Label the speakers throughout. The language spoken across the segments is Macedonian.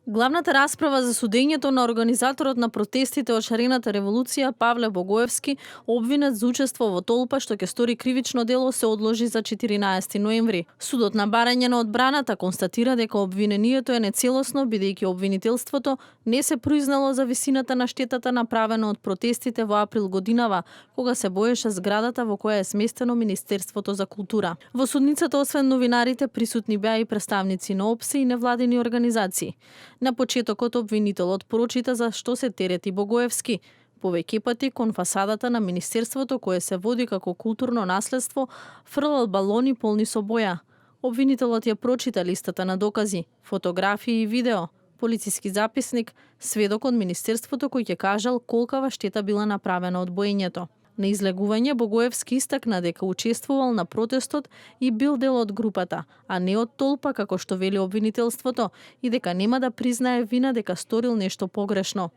Speaker 1: Главната расправа за судењето на организаторот на протестите од шарената револуција Павле Богоевски, обвинет за учество во толпа што ќе стори кривично дело, се одложи за 14 ноември. Судот на барање на одбраната констатира дека обвинението е нецелосно бидејќи обвинителството не се признало за висината на штетата направена од протестите во април годинава, кога се боеше зградата во која е сместено Министерството за култура. Во судницата освен новинарите присутни беа и представници на ОПСЕ и невладини организации. На почетокот обвинителот прочита за што се терети Богоевски. Повеќе пати кон фасадата на Министерството, кое се води како културно наследство, фрлал балони полни со боја. Обвинителот ја прочита листата на докази, фотографии и видео, полициски записник, сведок од Министерството кој ќе кажал колкава штета била направена од боењето. На излегување Богоевски истакна дека учествувал на протестот и бил дел од групата, а не од толпа како што вели обвинителството, и дека нема да признае вина дека сторил нешто погрешно.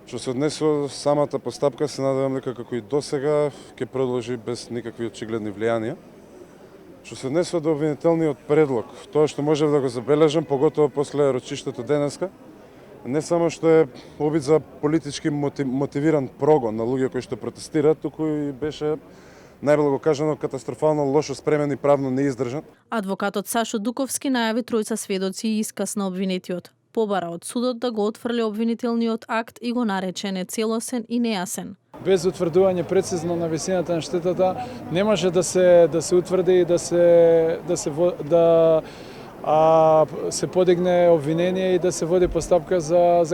Speaker 2: Што се однесува самата постапка, се надевам дека како и досега ќе продолжи без никакви очигледни влијанија. Што се однесува до обвинителниот предлог, тоа што можев да го забележам, поготово после рочиштето денеска, не само што е обид за политички мотивиран прогон на луѓе кои што протестираат, туку и беше најблаго кажано катастрофално лошо спремен и правно неиздржан.
Speaker 1: Адвокатот Сашо Дуковски најави тројца сведоци и исказ на обвинетиот. Побара од судот да го отфрли обвинителниот акт и го нарече нецелосен и нејасен.
Speaker 3: Без утврдување прецизно на висината на штетата не може да се утврди и да се подигне обвинение и да се води постапка за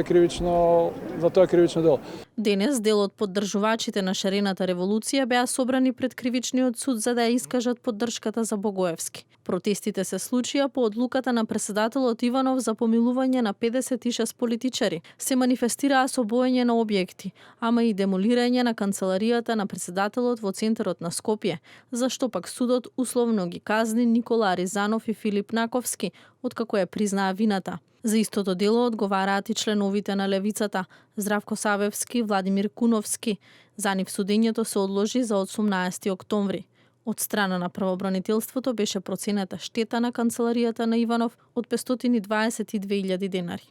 Speaker 3: тоа кривично дело.
Speaker 1: Денес дел од поддржувачите на шарената револуција беа собрани пред кривичниот суд за да ја искажат поддршката за Богоевски. Протестите се случија по одлуката на претседателот Иванов за помилување на 56 политичари. Се манифестираа со боење на објекти, ама и демолирање на канцеларијата на претседателот во центарот на Скопје, зашто пак судот условно ги казни Никола Ризанов и Филип Наковски, откако ја признаа вината. За истото дело одговараат и членовите на Левицата, Здравко Савевски, Владимир Куновски. За нив судењето се одложи за 18 октомври. Од страна на правобранителството беше проценета штета на канцеларијата на Иванов од 522.000 денари.